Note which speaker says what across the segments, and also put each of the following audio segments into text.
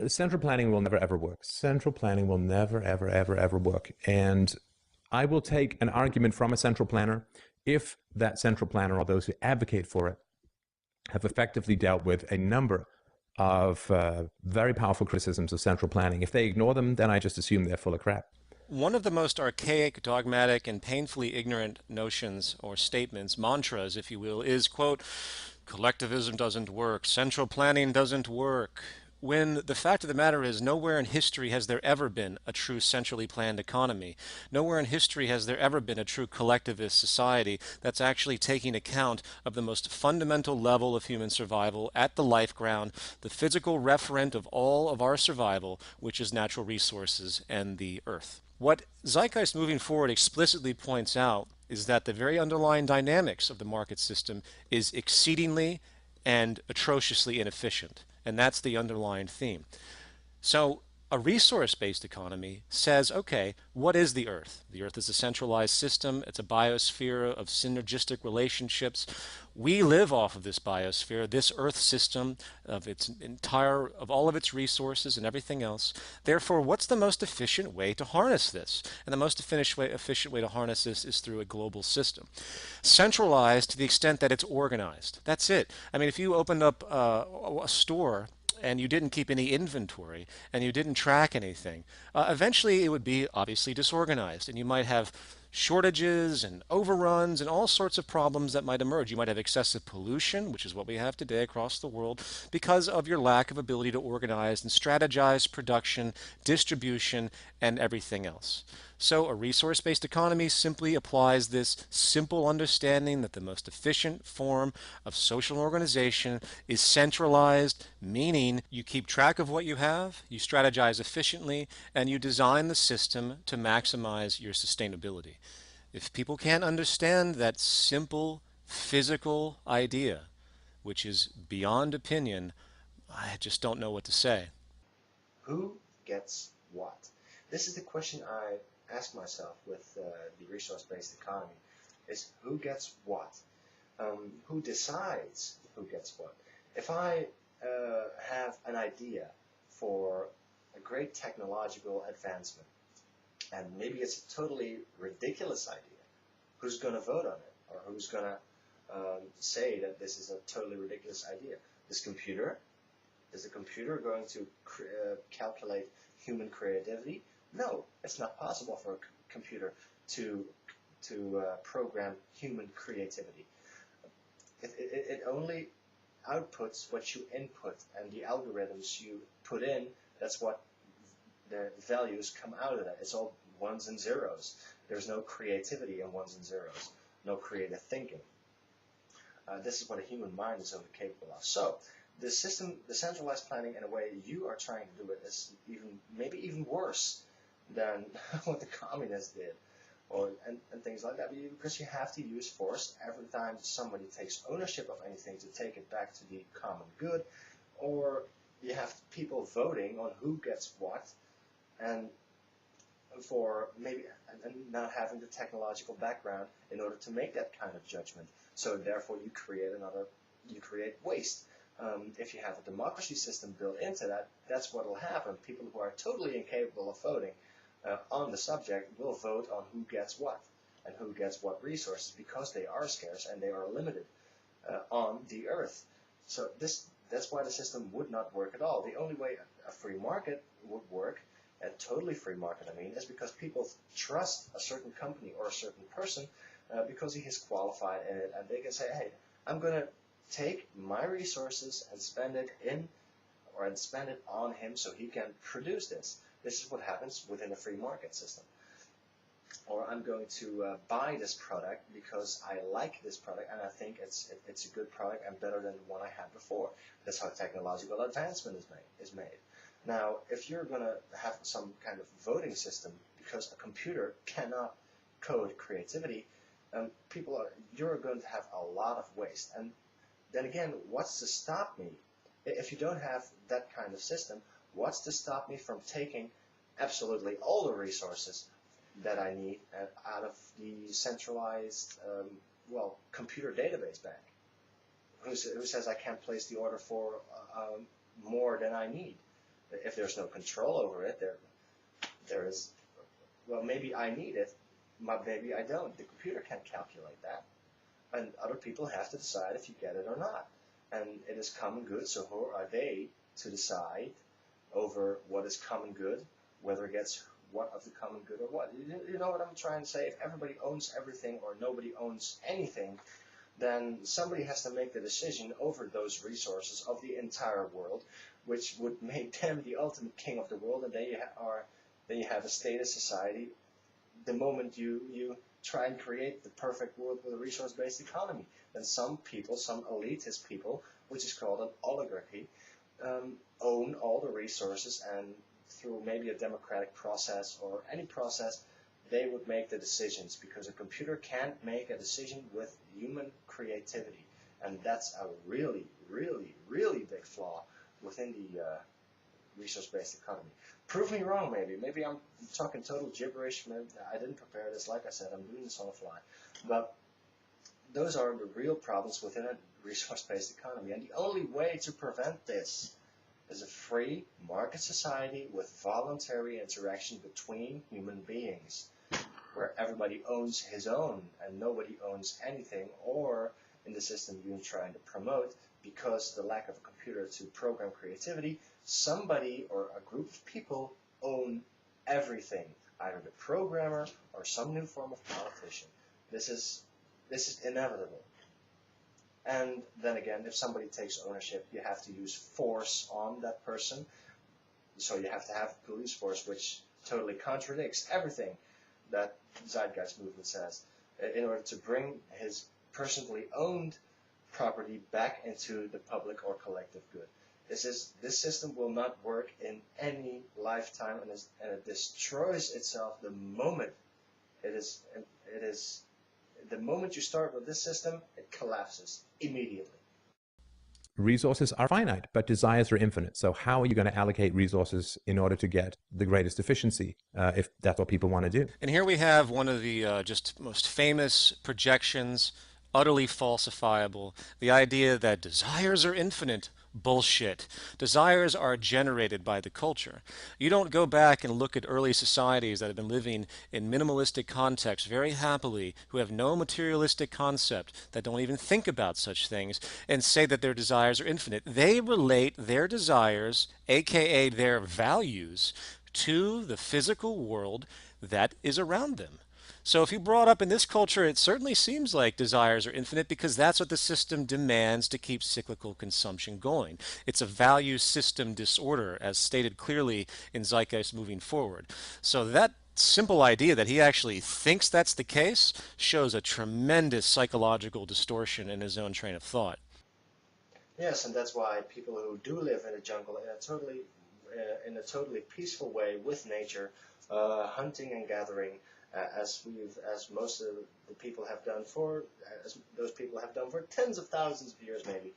Speaker 1: Central planning will never ever work. Central planning will never ever ever ever work. And I will take an argument from a central planner if that central planner or those who advocate for it have effectively dealt with a number of very powerful criticisms of central planning. If they ignore them, then I just assume they're full of crap.
Speaker 2: One of the most archaic, dogmatic, and painfully ignorant notions or statements, mantras, if you will, is, quote, collectivism doesn't work, central planning doesn't work. When the fact of the matter is, nowhere in history has there ever been a true centrally planned economy. Nowhere in history has there ever been a true collectivist society that's actually taking account of the most fundamental level of human survival at the life ground, the physical referent of all of our survival, which is natural resources and the earth. What Zeitgeist moving forward explicitly points out is that the very underlying dynamics of the market system is exceedingly and atrociously inefficient. And that's the underlying theme. So a resource-based economy says, okay, what is the Earth? The Earth is a centralized system. It's a biosphere of synergistic relationships. We live off of this biosphere, this Earth system of all of its resources and everything else. Therefore, what's the most efficient way to harness this? And the most efficient way to harness this is through a global system. Centralized to the extent that it's organized. That's it. I mean, if you opened up a store and you didn't keep any inventory and you didn't track anything, eventually it would be obviously disorganized and you might have shortages and overruns and all sorts of problems that might emerge. You might have excessive pollution, which is what we have today across the world, because of your lack of ability to organize and strategize production, distribution, and everything else. So a resource-based economy simply applies this simple understanding that the most efficient form of social organization is centralized, meaning you keep track of what you have, you strategize efficiently, and you design the system to maximize your sustainability. If people can't understand that simple physical idea, which is beyond opinion, I just don't know what to say.
Speaker 3: Who gets what? This is the question I ask myself with the resource-based economy: is who gets what? Who decides who gets what? If I have an idea for a great technological advancement, and maybe it's a totally ridiculous idea, who's going to vote on it? Or who's going to say that this is a totally ridiculous idea? This computer? Is the computer going to calculate human creativity? No, it's not possible for a computer to program human creativity. It only outputs what you input, and the algorithms you put in, that's what the values come out of that. It's all ones and zeros. There's no creativity in ones and zeros, no creative thinking. This is what a human mind is only capable of. So the system, the centralized planning, in a way you are trying to do it, is maybe even worse than what the communists did, and things like that. Because you have to use force every time somebody takes ownership of anything to take it back to the common good, or you have people voting on who gets what, and for maybe and not having the technological background in order to make that kind of judgment. So therefore, you create waste. If you have a democracy system built into that, that's what will happen. People who are totally incapable of voting on the subject will vote on who gets what and who gets what resources, because they are scarce and they are limited on the earth. So that's why the system would not work at all. The only way a free market would work, a totally free market, I mean, is because people trust a certain company or a certain person because he is qualified in it, and they can say, hey, I'm going to take my resources and spend it on him so he can produce this. This is what happens within a free market system. Or I'm going to buy this product because I like this product and I think it's a good product and better than the one I had before. That's how technological advancement is made. Now, if you're going to have some kind of voting system, because a computer cannot code creativity, you're going to have a lot of waste. And then again, what's to stop me? If you don't have that kind of system, what's to stop me from taking absolutely all the resources that I need out of the centralized, computer database bank? Who says I can't place the order for more than I need? If there's no control over it, there is, well, maybe I need it, but maybe I don't. The computer can't calculate that. And other people have to decide if you get it or not. And it is common good, so who are they to decide over what is common good, whether it gets what of the common good or what? You know what I'm trying to say? If everybody owns everything or nobody owns anything, then somebody has to make the decision over those resources of the entire world, which would make them the ultimate king of the world, and then you have a status society. The moment you try and create the perfect world with a resource-based economy, then some people, some elitist people, which is called an oligarchy, own all the resources, and through maybe a democratic process or any process, they would make the decisions, because a computer can't make a decision with human creativity. And that's a really, really, really big flaw within the resource-based economy. Prove me wrong, maybe. Maybe I'm talking total gibberish. Maybe I didn't prepare this. Like I said, I'm doing this on the fly. But those are the real problems within a resource-based economy. And the only way to prevent this is a free market society with voluntary interaction between human beings, where everybody owns his own and nobody owns anything, or in the system you're trying to promote, because the lack of a computer to program creativity, somebody or a group of people own everything, either the programmer or some new form of politician. This is inevitable. And then again, if somebody takes ownership, you have to use force on that person. So you have to have a police force, which totally contradicts everything that Zeitgeist movement says, in order to bring his personally owned property back into the public or collective good. This system will not work in any lifetime, and it destroys itself the moment the moment you start with this system, it collapses immediately.
Speaker 1: Resources are finite, but desires are infinite. So how are you going to allocate resources in order to get the greatest efficiency, if that's what people want to do?
Speaker 2: And here we have one of the just most famous projections, utterly falsifiable. The idea that desires are infinite. Bullshit. Desires are generated by the culture. You don't go back and look at early societies that have been living in minimalistic contexts very happily, who have no materialistic concept, that don't even think about such things, and say that their desires are infinite. They relate their desires, aka their values, to the physical world that is around them. So if you brought up in this culture, it certainly seems like desires are infinite, because that's what the system demands to keep cyclical consumption going. It's a value system disorder, as stated clearly in Zeitgeist moving forward. So that simple idea that he actually thinks that's the case shows a tremendous psychological distortion in his own train of thought.
Speaker 3: Yes, and that's why people who do live in a jungle in a totally peaceful way with nature, hunting and gathering, as most of the people have done as those people have done for tens of thousands of years, maybe.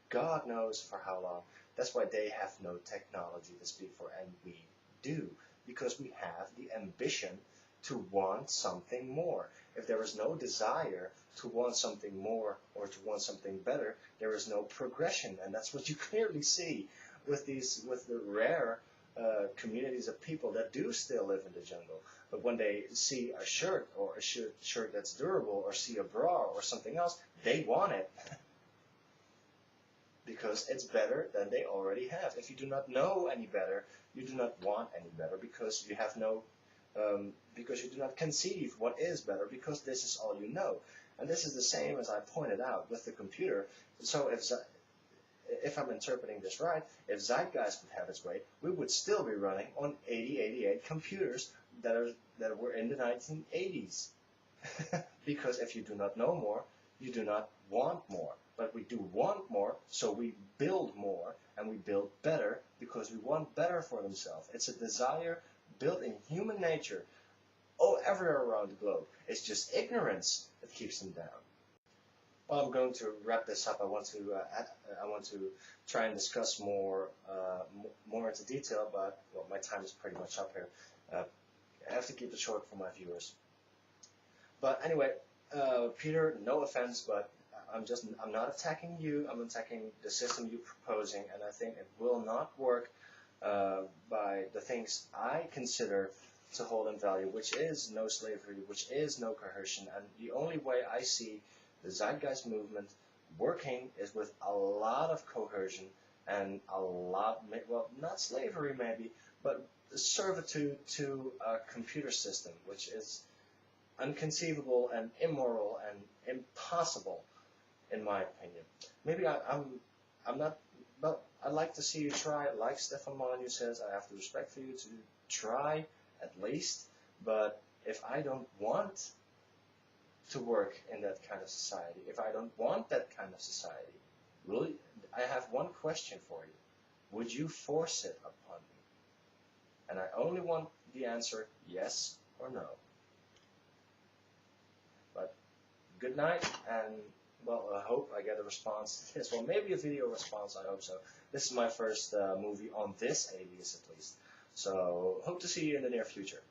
Speaker 3: God knows for how long. That's why they have no technology to speak for, and we do, because we have the ambition to want something more. If there is no desire to want something more or to want something better, there is no progression, and that's what you clearly see with the rare communities of people that do still live in the jungle. But when they see a shirt, or a shirt that's durable, or see a bra or something else, they want it because it's better than they already have. If you do not know any better, you do not want any better, because you have because you do not conceive what is better, because this is all you know. And this is the same as I pointed out with the computer. So if I'm interpreting this right, if Zeitgeist would have its way, we would still be running on 8088 computers that were in the 1980s. Because if you do not know more, you do not want more. But we do want more, so we build more, and we build better, because we want better for themselves. It's a desire built in human nature, everywhere around the globe. It's just ignorance that keeps them down. Well, I'm going to wrap this up. I want to try and discuss more into detail, but my time is pretty much up here. I have to keep it short for my viewers. But anyway, Peter, no offense, but I'm not attacking you. I'm attacking the system you're proposing, and I think it will not work by the things I consider to hold in value, which is no slavery, which is no coercion. And the only way I see the Zeitgeist movement working is with a lot of coercion and a lot, well, not slavery maybe, but servitude to a computer system, which is unconceivable and immoral and impossible, in my opinion. Maybe I'm not, but I'd like to see you try, like Stefan Molyneux says, I have the respect for you to try at least, but if I don't want to work in that kind of society, if I don't want that kind of society, really, I have one question for you. Would you force it upon me? And I only want the answer yes or no. But good night, and well, I hope I get a response to this. Well, maybe a video response, I hope so. This is my first movie on this alias, at least. So, hope to see you in the near future.